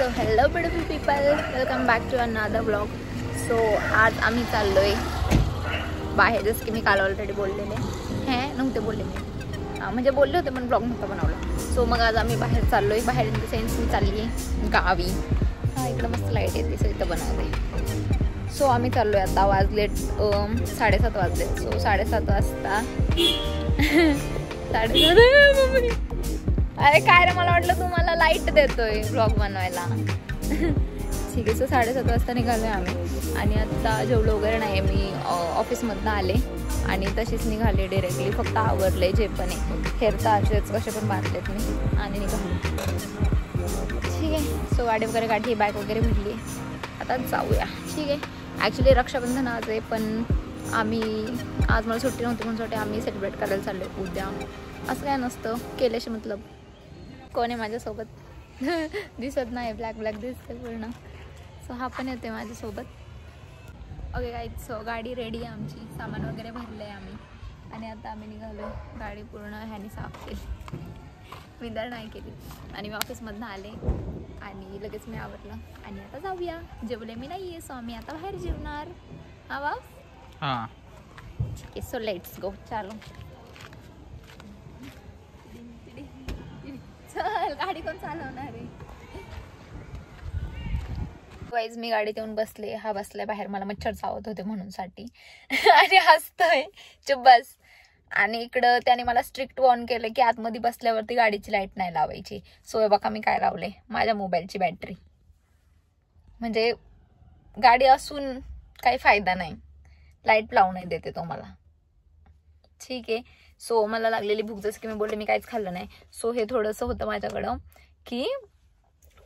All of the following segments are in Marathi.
So hello beautiful people, welcome back to another blog. So आज आम्ही चाललोय बाहेर, जसं की मी काल ऑलरेडी बोललेले नव्हते बोललेले, म्हणजे बोलले होते पण ब्लॉग नव्हता बनवला. सो मग आज आम्ही बाहेर चाललोय. बाहेर इन द सेन्स मी चालली आहे गावी. इकडं मस्त लाईट येते, सो इथं बनवते. सो आम्ही चाललोय आता. वाजलेत 7:30 वाजलेत. सो 7:30 वाजता 7:30. अरे काय रे, मला वाटलं तुम्हाला लाईट देतोय ब्लॉग बनवायला. ठीक आहे. सो 7:30 वाजता निघालोय आम्ही आणि आता जेवढं वगैरे नाही, मी ऑफिसमधनं आले आणि तशीच निघाले डिरेक्टली. फक्त आवरले जे पण आहे, हेअर तर असेच कसे पण बांधलेत मी आणि निघाले. ठीक आहे. सो गाडी वगैरे काढली, बॅग वगैरे भेटली, आता जाऊया. ठीक आहे. ॲक्च्युली रक्षाबंधन आज आहे, पण आम्ही आज मला सुट्टी नव्हती म्हणून आम्ही सेलिब्रेट करायला चाललो आहे उद्या. असं काय नसतं, केल्याशी मतलब. कोण आहे माझ्यासोबत? दिसत नाही, ब्लॅक ब्लॅक दिसते पूर्ण. सो हा पण येते माझ्यासोबत. ओके गाईज, सो गाडी रेडी आहे आमची, सामान वगैरे भरलं आहे आम्ही आणि आता आम्ही निघालो. गाडी पूर्ण ह्याने साफ केली, विंदर नाही केली. आणि मी ऑफिसमधनं आले आणि लगेच मी आवरलं आणि आता जाऊया. जेवले मी नाही आहे, सो आम्ही आता बाहेर जेवणार. हा वा, हां ठीक आहे. So let's go. चालो, चल. गाडी कोण चालवणार आहे? वाईज मी गाडीत येऊन बसले, हा बसलाय बाहेर. मला मच्छर चावत होते म्हणून साठी आणि हसतोय, चुप बस. आणि इकडं त्याने मला स्ट्रिक्ट वॉर्न केलं की आतमध्ये बसल्यावरती गाडीची लाईट नाही लावायची. सो बघा मी काय लावले, माझ्या मोबाईलची बॅटरी. म्हणजे गाडी असून काही फायदा नाही, लाईट लावून नाही देते तो मला. ठीक आहे. सो मला लागलेली भूक, जसं की मी बोलले मी काहीच खाल्लं नाही. सो हे थोडंसं होतं माझ्याकडं की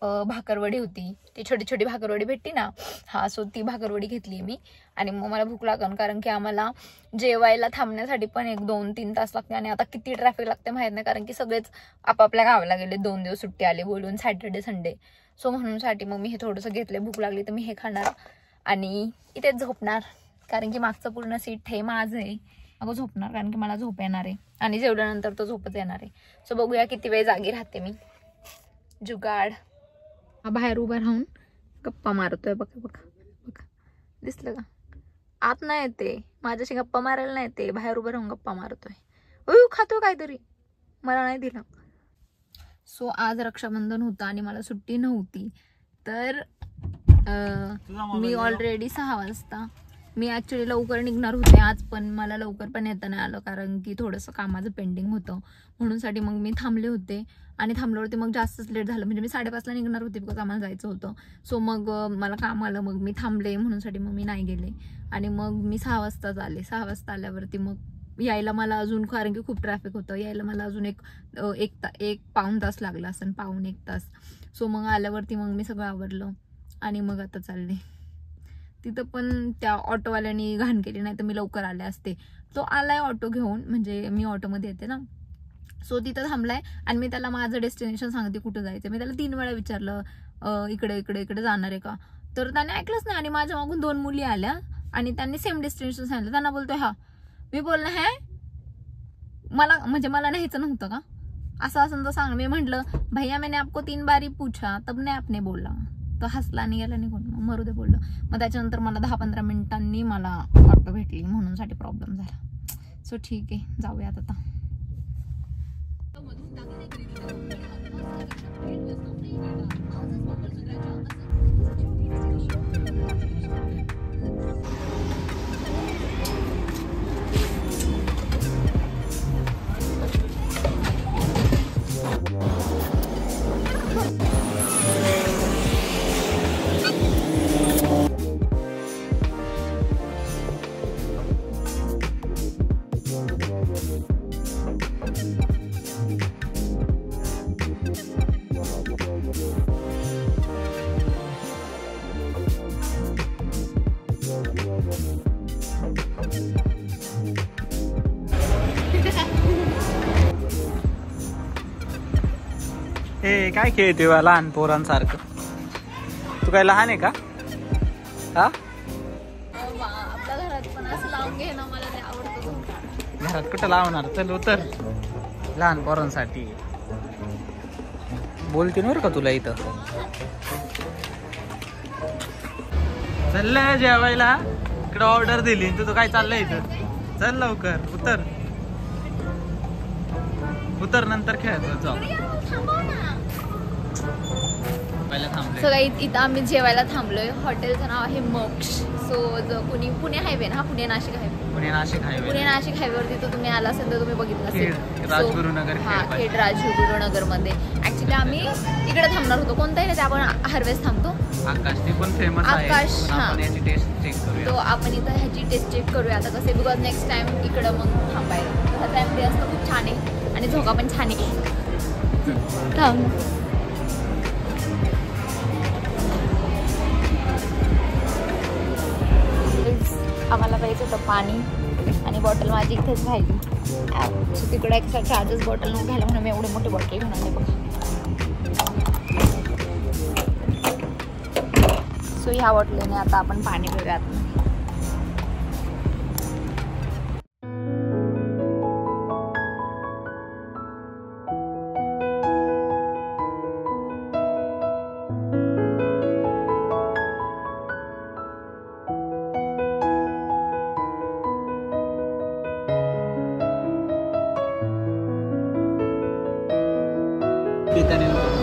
भाकरवडी होती, ती छोटी छोटी भाकरवडी भेटती ना, हा. सो ती भाकरवडी घेतली मी आणि मग मला भूक लागून, कारण की आम्हाला जेवायला थांबण्यासाठी पण 1-2-3 तास लागते आणि आता किती ट्रॅफिक लागते माहीत नाही, कारण की सगळेच आपापल्या गावाला गेले. 2 दिवस सुट्टी आले बोलून, सॅटर्डे संडे. सो म्हणूनसाठी मग मी हे थोडंसं घेतले. भूक लागली तर मी हे खाणार आणि इथेच झोपणार, कारण की मागचं पूर्ण सीट हे माझं आहे. अगं झोपणार, कारण की मला झोप येणार आहे आणि जेवल्यानंतर तो झोपच येणार आहे. सो बघूया किती वेळ जागी राहते मी. जुगाड. बाहेर उभा राहून गप्पा मारतोय. बघा बघा बघा, दिसलं का? आत नाही येते, माझ्याशी गप्पा मारायला नाही येते, बाहेर उभं राहून गप्पा मारतोय. खातोय काहीतरी, मला नाही दिला. सो आज रक्षाबंधन होतं आणि मला सुट्टी नव्हती, तर मी ऑलरेडी 6 वाजता मी ॲक्च्युली लवकर निघणार होते आज, पण मला लवकर पण येता नाही आलं, कारण की थोडंसं कामाचं पेंडिंग होतं म्हणूनसाठी मग मी थांबले होते. आणि थांबल्यावरती मग जास्तच लेट झालं, म्हणजे मी 5:30ला निघणार होते, बिकॉज आम्हाला जायचं होतं. सो मग मला काम आलं, मग मी थांबले म्हणूनसाठी मग मी नाही गेले आणि मग मी 6 वाजताच आले. 6 वाजता आल्यावरती मग यायला मला अजून, कारण की खूप ट्रॅफिक होतं, यायला मला अजून एक पाऊण तास लागला असं, 1 तास. सो मग आल्यावरती मग मी सगळं आवरलं आणि मग आता चालले. तिथं पण त्या ऑटोवाल्यानी घाण केली, नाही तर मी लवकर आले असते. तो आलाय ऑटो घेऊन, म्हणजे मी ऑटोमध्ये येते ना. सो तिथं थांबलाय आणि मी त्याला माझं डेस्टिनेशन सांगते कुठं जायचं. मी त्याला 3 वेळा विचारलं, इकडे इकडे इकडे जाणार आहे का, तर त्याने ऐकलंच नाही. आणि माझ्या मागून 2 मुली आल्या आणि त्यांनी सेम डेस्टिनेशन सांगितलं. त्यांना बोलतोय हा. मी बोललं हे मला, म्हणजे मला न्यायचं नव्हतं का, असं असं तर सांग. मी म्हटलं भैया मैंने आपको 3 बारी पूछा तब नाही आपने बोलला. तो हसला आणि गेला निघून, मग मरू दे बोललं. मग त्याच्यानंतर मला 10-15 मिनिटांनी मला ऑटो भेटली, म्हणूनसाठी प्रॉब्लेम झाला. सो ठीक आहे, जाऊयात आता. हे काय खेळते बा लहान पोरांसारखं? तू काय लहान आहे का? हा, आपल्या घरात पण असं लावून घे ना, मला ते आवडतं. घरात कुठं लावणार? चल उतर. लहान पोरांसाठी बोलते ना बरं का तुला इथं. चाललंय जेवायला. इकडे ऑर्डर दिली तू काय चाललंय इथं? चल लवकर उतर उतर, नंतर खेळायचं. जाऊ पहिला थांबले. सो गाईज इथं आम्ही जेवायला थांबलोय. हॉटेलचं नाव आहे मोक्ष. सो जो कुणी पुणे हायवे ना, पुणे नाशिक हायवे, पुणे नाशिक हायवे, पुणे नाशिक हायवेवरती तर तुम्ही आला असेल तर तुम्ही बघितलं असेल. राजगुरुनगर. हा, खेड राजगुरुनगर मध्ये. ऍक्च्युली आम्ही इकडे थांबणार होतो. कोणताही नाही, आपण हार्वेस्ट थांबतो. आकाश ती पण फेमस आहे. आकाश, आपण याची टेस्ट चेक करूया. तो आपण इथं ह्याची टेस्ट चेक करूया आता कसे, बिकॉज नेक्स्ट टाइम इकडं मग थांबायला. हा टाइम डे असतं, खूप छान आहे आणि झोका पण छान आहे. थांब. आम्हाला पाहिजे होतं पाणी आणि बॉटल माझी इथेच राहिली. सो तिकडे एक्स्ट्रा चार्जेस बॉटल न घ्यायला म्हणून मी एवढी मोठी बॉटल घेऊन आले बघा. सो ह्या बॉटलीने आता आपण पाणी पिऊयात.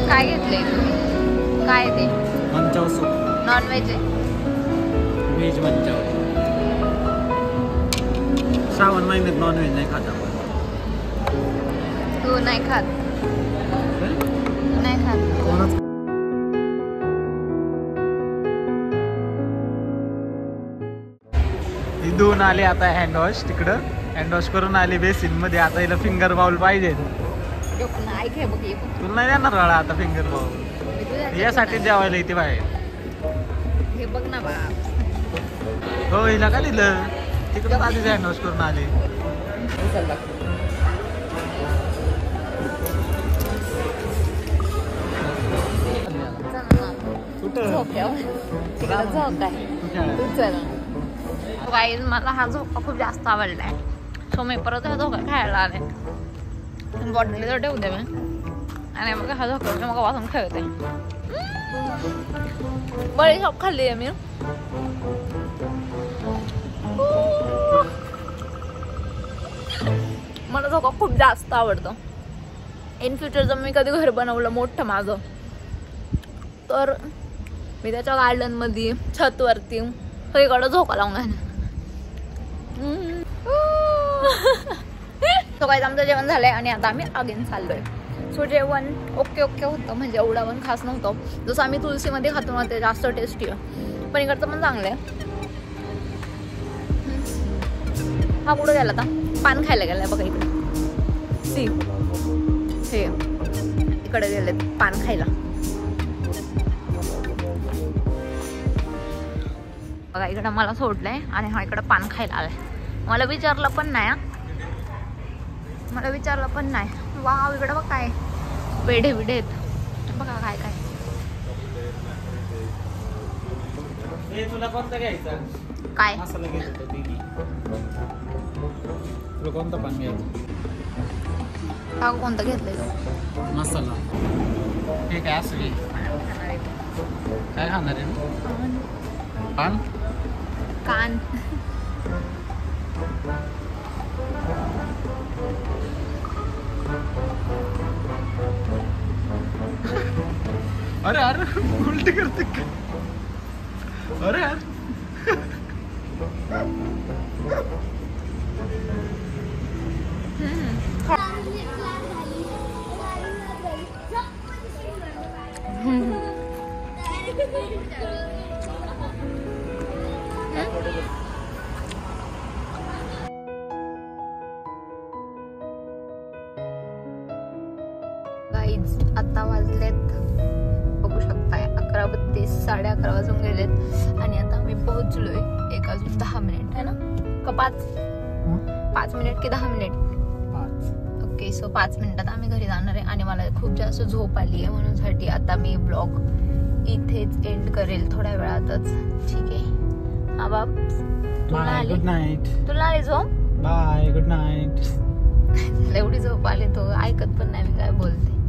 काय घेतलंय तुम्ही? काय ते? मंचाव सूप. नॉन व्हेज आहे? व्हेज मंचाव. श्रावण महिन्यात नॉन व्हेज नाही खात आपण. तू नाही खात? नाही खात. कोणच धुवून आले आता हँडवॉश. तिकडं हँडवॉश करून आली बेसिन मध्ये. आता हिला फिंगर बाउल पाहिजे. नाही घे बघ, तुला नाही देणार बाळा आता फिंगर बाउल. यासाठी जेवायला इथे बाहेर. हे बघ ना बा. हो, हिला का दिलं? तिकडं आधीच हँडवॉश करून आले. मला हा झोका खूप जास्त आवडलाय. सो मी परत हा झोका खायला आले. बॉटली तर ठेवते मी आणि मग हा झोका मी मग वाचून खेळते. बळी शॉप खाल्ली आहे मी. मला झोका खूप जास्त आवडतो. इन फ्युचर जर मी कधी घर बनवलं मोठं माझं तर मी त्याच्या गार्डन मध्ये छतवरती सगळीकडे झोका लावून घालणार. तो काय आमचं जेवण झालंय आणि आता आम्ही अगेन चाललोय. सो जेवण ओके ओके होतं, म्हणजे एवढं पण खास नव्हतं. जसं आम्ही तुलसीमध्ये खातो ना ते जास्त टेस्टी आहे. पण इकडचं पण चांगलं आहे. हा कुठं गेला आता? पान खायला गेलाय बघा इकडे. सी हे इकडे गेले पान खायला बघा. इकडं मला सोडलंय आणि हा इकडं पान खायला आलाय. मला विचारलं पण नाही. वाव, इकडं बघ काय पेढे बिढे आहेत बघा. काय काय तुला कोणतं घ्यायचं? काय मसाला घ्यायचा? तुला कोणतं पान घ्यायचं? हा कोणतं घेतलंय? मसाला. ठीक आहे. असं काय खाणार आहे? पान कान. अरे अरे उलटी करते का? अरे यार गाईज आता वाजलेत बघू शकताय 11:32, 11:30 वाजून गेलेत आणि आता आम्ही पोहोचलोय. 1 वाजून 10 मिनिट है ना का 5 मिनिट की 10 मिनिट? 5. ओके. सो 5 मिनिटात आम्ही घरी जाणार आहे आणि मला खूप जास्त झोप आली आहे म्हणून साठी आता मी ब्लॉग इथेच एंड करेल थोड्या वेळातच. ठीक आहे. हा बाप तुला आली? Good night. तुला आली झोप? बाय. Good night. एवढी झोप आली तो ऐकत पण नाही मी काय बोलते.